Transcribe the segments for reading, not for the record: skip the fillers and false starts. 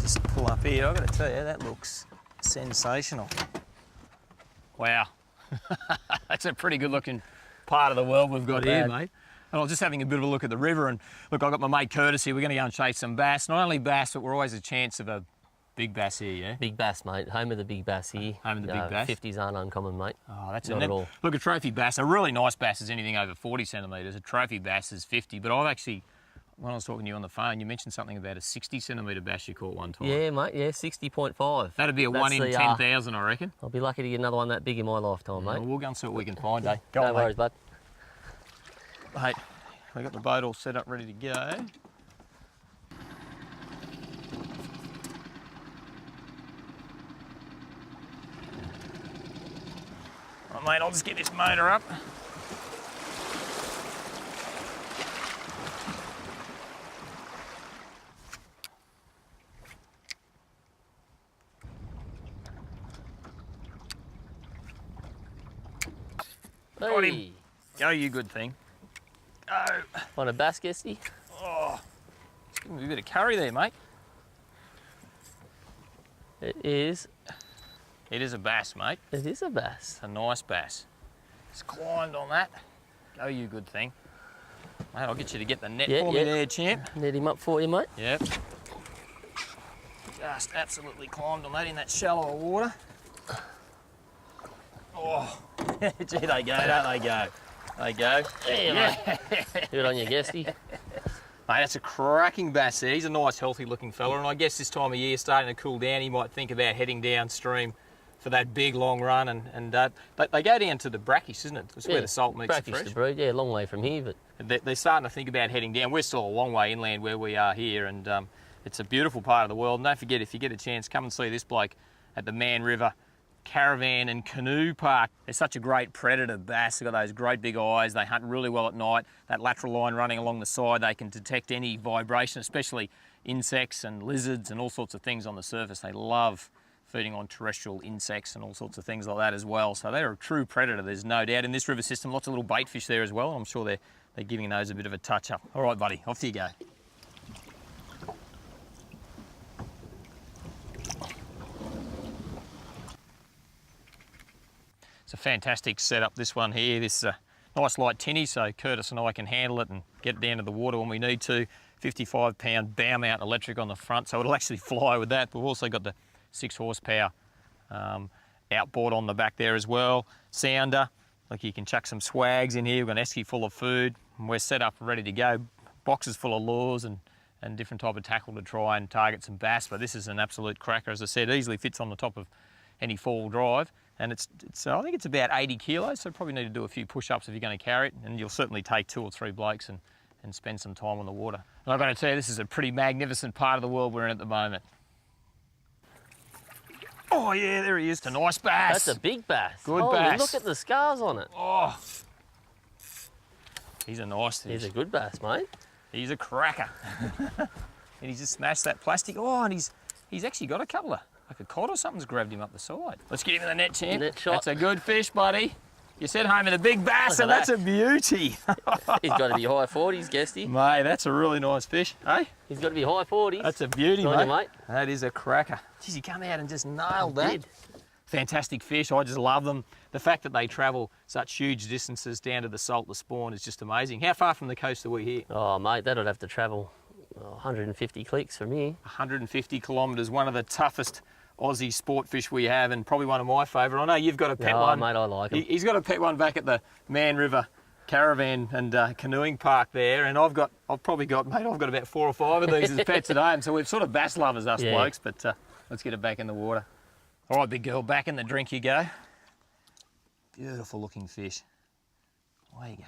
Just pull up here. I've got to tell you, that looks sensational. Wow. That's a pretty good looking part of the world we've got here, mate. And I was just having a bit of a look at the river, and look, I've got my mate Curtis here. We're going to go and chase some bass. Not only bass, but we're always a chance of a big bass here, yeah? Big bass, mate. Home of the big bass here. Home of the big bass. 50s aren't uncommon, mate. Oh, that's not at all. Look, a trophy bass, a really nice bass is anything over 40 centimetres. A trophy bass is 50, but I've actually, when I was talking to you on the phone, you mentioned something about a 60 centimetre bass you caught one time. Yeah, mate, yeah, 60.5. That'd be a 1 in 10,000, I reckon. I'll be lucky to get another one that big in my lifetime, mate. Well, we'll go and see what we can find, eh? Go no on, worries, bud. Mate, we've got the boat all set up, ready to go. Right, mate, I'll just get this motor up. Got him. Go, you good thing. Go. On a bass, Guesty? Oh, give me a bit of curry there, mate. It is. It is a bass, mate. It is a bass. It's a nice bass. It's climbed on that. Go, you good thing. Mate, I'll get you to get the net for me there, champ. Net him up for you, mate. Yep. Just absolutely climbed on that in that shallower water. Oh, gee, they go, don't they go? They go. Yeah, mate. Good on you, Guesty. Mate, that's a cracking bass there. He's a nice, healthy looking fella, and I guess this time of year, starting to cool down, he might think about heading downstream for that big, long run, and they go down to the brackish, isn't it? It's where the salt meets the fresh. Brackish to breed, yeah, a long way from here, but... They're starting to think about heading down. We're still a long way inland where we are here, and it's a beautiful part of the world. And don't forget, if you get a chance, come and see this bloke at the Mann River Caravan and Canoe Park. They're such a great predator bass. They've got those great big eyes. They hunt really well at night. That lateral line running along the side, they can detect any vibration, especially insects and lizards and all sorts of things on the surface. They love feeding on terrestrial insects and all sorts of things like that as well. So they're a true predator, there's no doubt. In this river system, lots of little bait fish there as well. I'm sure they're giving those a bit of a touch up. All right, buddy, off you go. It's a fantastic setup, this one here. This is a nice light tinny, so Curtis and I can handle it and get it down to the water when we need to. 55-pound bow mount electric on the front, so it'll actually fly with that. But we've also got the 6 horsepower outboard on the back there as well. Sounder, like you can chuck some swags in here. We've got an esky full of food, and we're set up and ready to go. Boxes full of lures and different type of tackle to try and target some bass. But this is an absolute cracker, as I said, easily fits on the top of any four-wheel drive. And it's I think it's about 80 kilos, so probably need to do a few push-ups if you're going to carry it, and you'll certainly take 2 or 3 blokes and spend some time on the water. And I've got to tell you, this is a pretty magnificent part of the world we're in at the moment. Oh yeah, there he is. It's a nice bass. That's a big bass. Good bass. Look at the scars on it. Oh, he's a nice fish. He's a good bass, mate. He's a cracker. And he's just smashed that plastic. Oh, and he's actually got a couple of, like a cod or something's grabbed him up the side. Let's get him in the net, champ. Net shot. That's a good fish, buddy. You said home in a big bass, and that's a beauty. He's got to be high 40s, Guesty. Mate, that's a really nice fish, eh? He's got to be high 40s. That's a beauty, Good on you, mate. That is a cracker. Geez, he come out and just nailed that. Did. Fantastic fish. I just love them. The fact that they travel such huge distances down to the salt to spawn is just amazing. How far from the coast are we here? Oh, mate, that'd have to travel 150 clicks from here. 150 kilometres, one of the toughest Aussie sport fish we have, and probably one of my favourite. I know you've got a pet one. Mate, I like him. He's got a pet one back at the Mann River Caravan and Canoeing Park there, and I've probably got about 4 or 5 of these as pets at home, so we're sort of bass lovers, us blokes, but let's get it back in the water. All right, big girl, back in the drink you go. Beautiful looking fish. Away you go.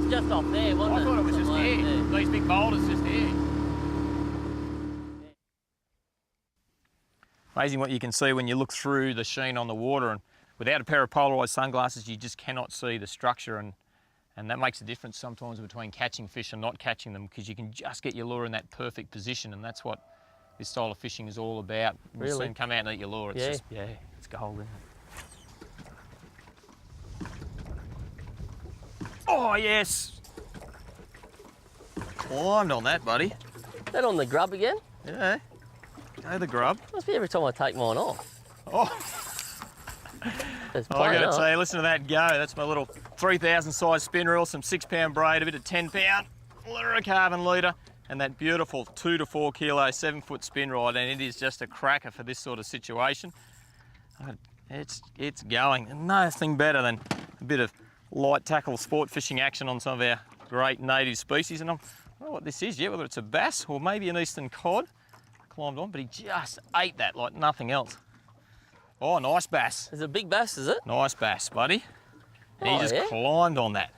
Just off there, wasn't it? I thought it was just here. Yeah. These big boulders just here. Amazing what you can see when you look through the sheen on the water, and without a pair of polarised sunglasses you just cannot see the structure, and that makes a difference sometimes between catching fish and not catching them, because you can just get your lure in that perfect position, and that's what this style of fishing is all about. You'll Really? soon come out and eat your lure. It's just, it's gold, isn't it? Oh, yes. Climbed on that, buddy. That on the grub again? Yeah. Go the grub. Must be every time I take mine off. Oh, It's I playing got to up. tell you, listen to that go. That's my little 3,000 size spin reel, some 6-pound braid, a bit of 10-pound fluorocarbon leader, and that beautiful 2 to 4 kilo 7-foot spin rod, and it is just a cracker for this sort of situation. It's going. And nothing better than a bit of light tackle sport fishing action on some of our great native species. And I don't know what this is yet, whether it's a bass or maybe an eastern cod. Climbed on, but he just ate that like nothing else. Oh, nice bass. It's a big bass, is it? Nice bass, buddy. And Oh, he just yeah? climbed on that.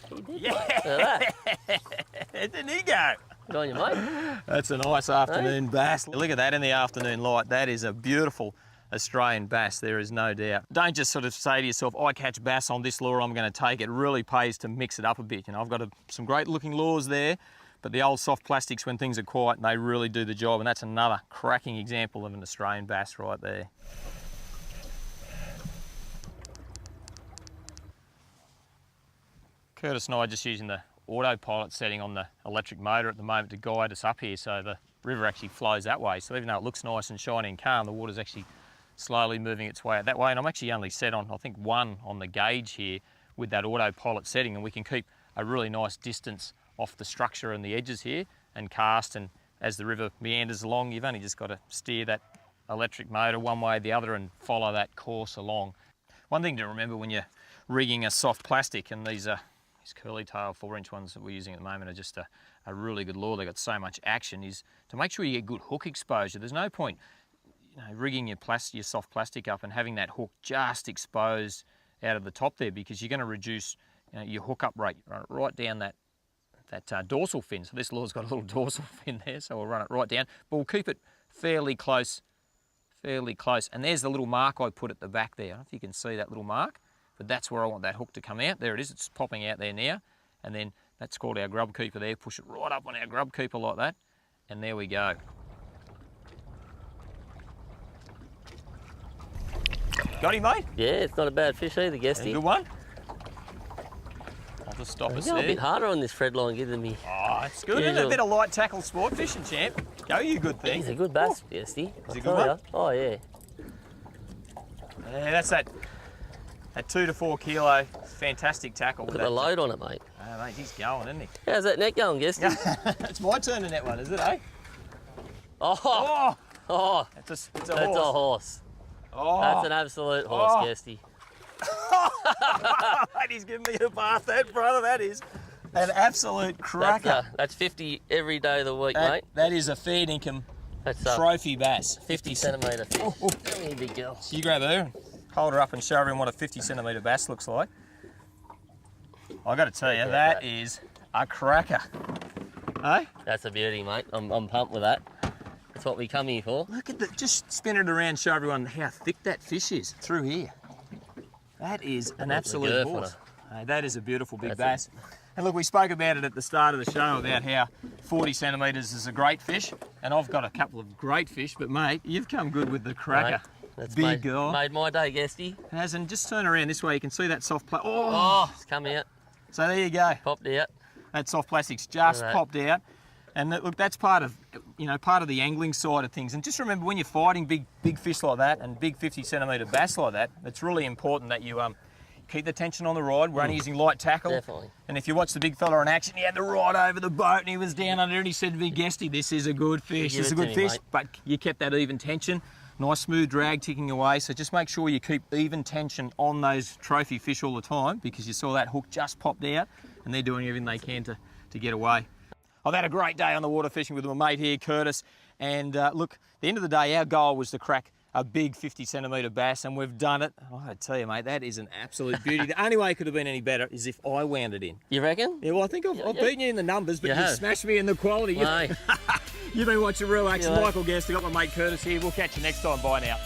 He did. Yeah. Look at that. Didn't he go? Good on you, mate. That's a nice afternoon bass. Look at that in the afternoon light. That is a beautiful Australian bass, there is no doubt. Don't just sort of say to yourself, I catch bass on this lure, I'm going to take it. It really pays to mix it up a bit. You know, I've got some great looking lures there, but the old soft plastics, when things are quiet, they really do the job. And that's another cracking example of an Australian bass right there. Curtis and I are just using the autopilot setting on the electric motor at the moment to guide us up here, so the river actually flows that way. So even though it looks nice and shiny and calm, the water's actually slowly moving its way out that way. And I'm actually only set on, I think, 1 on the gauge here with that autopilot setting, and we can keep a really nice distance off the structure and the edges here and cast. And as the river meanders along, you've only just got to steer that electric motor one way or the other and follow that course along. One thing to remember when you're rigging a soft plastic, and these curly tail 4-inch ones that we're using at the moment are just a really good lure. They've got so much action, is to make sure you get good hook exposure. There's no point, you know, rigging your soft plastic up and having that hook just exposed out of the top there, because you're going to reduce, you know, your hookup rate right down that dorsal fin. So this lure's got a little dorsal fin there, so we'll run it right down, but we'll keep it fairly close. And there's the little mark I put at the back there. I don't know if you can see that little mark, but that's where I want that hook to come out. There it is, it's popping out there now. And then that's called our grub keeper there. Push it right up on our grub keeper like that. And there we go. Got him, mate? Yeah, it's not a bad fish either, Guesty. Good one. I'll just stop us You're a there. bit harder on this thread line given me. Oh, it's good, isn't it? A bit of light tackle sport fishing, champ. Go, you good thing. He's a good bass, Guesty. Is he a good one? Oh, yeah. Yeah, that's that 2 to 4 kilo, fantastic tackle. Look at the load on it, mate. Oh, mate, he's going, isn't he? How's that net going, Guesty? It's my turn to net one, is it, eh? Oh, Oh, it's a that's horse. a horse. Oh, That's an absolute horse, Oh. Guesty. mate, he's giving me a bath, that brother. That is an absolute cracker. That's 50 every day of the week, mate. That is a fair income That's trophy bass. 50 centimetre fish. Oh. Come here, big girl. So you grab her and hold her up and show everyone what a 50 centimetre bass looks like. I got to tell you, that is a cracker. Hey? That's a beauty, mate. I'm pumped with that. That's what we come here for. Look at that, just spin it around, show everyone how thick that fish is through here. That is an absolute girth on horse. Hey, that is a beautiful big That's bass. And look, we spoke about it at the start of the show about how 40 centimetres is a great fish, and I've got a couple of great fish, but mate, you've come good with the cracker. Mate, that's big made, girl. Made my day, Guesty. It has, and just turn around this way, you can see that soft plastic. Oh, it's come out, So there you go. popped out. That soft plastic's just Look at that. popped out. And look, that's part of the angling side of things. And just remember, when you're fighting big fish like that and big 50 centimetre bass like that, it's really important that you keep the tension on the rod. We're only using light tackle. Definitely. And if you watch the big fella in action, he had the rod over the boat and he was down under it and he said to me, Guesty, this is a good fish, Give this is a it to good me, fish. mate. But you kept that even tension, nice smooth drag ticking away. So just make sure you keep even tension on those trophy fish all the time, because you saw that hook just popped out and they're doing everything they can to get away. I've had a great day on the water fishing with my mate here, Curtis. And look, at the end of the day, our goal was to crack a big 50 centimetre bass, and we've done it. Oh, I tell you, mate, that is an absolute beauty. The only way it could have been any better is if I wound it in. You reckon? Yeah, well, I think I've beaten you in the numbers, but You you've have. smashed me in the quality. Mate. You've been watching Real Action. Yeah. Michael Guest, I've got my mate Curtis here. We'll catch you next time. Bye now.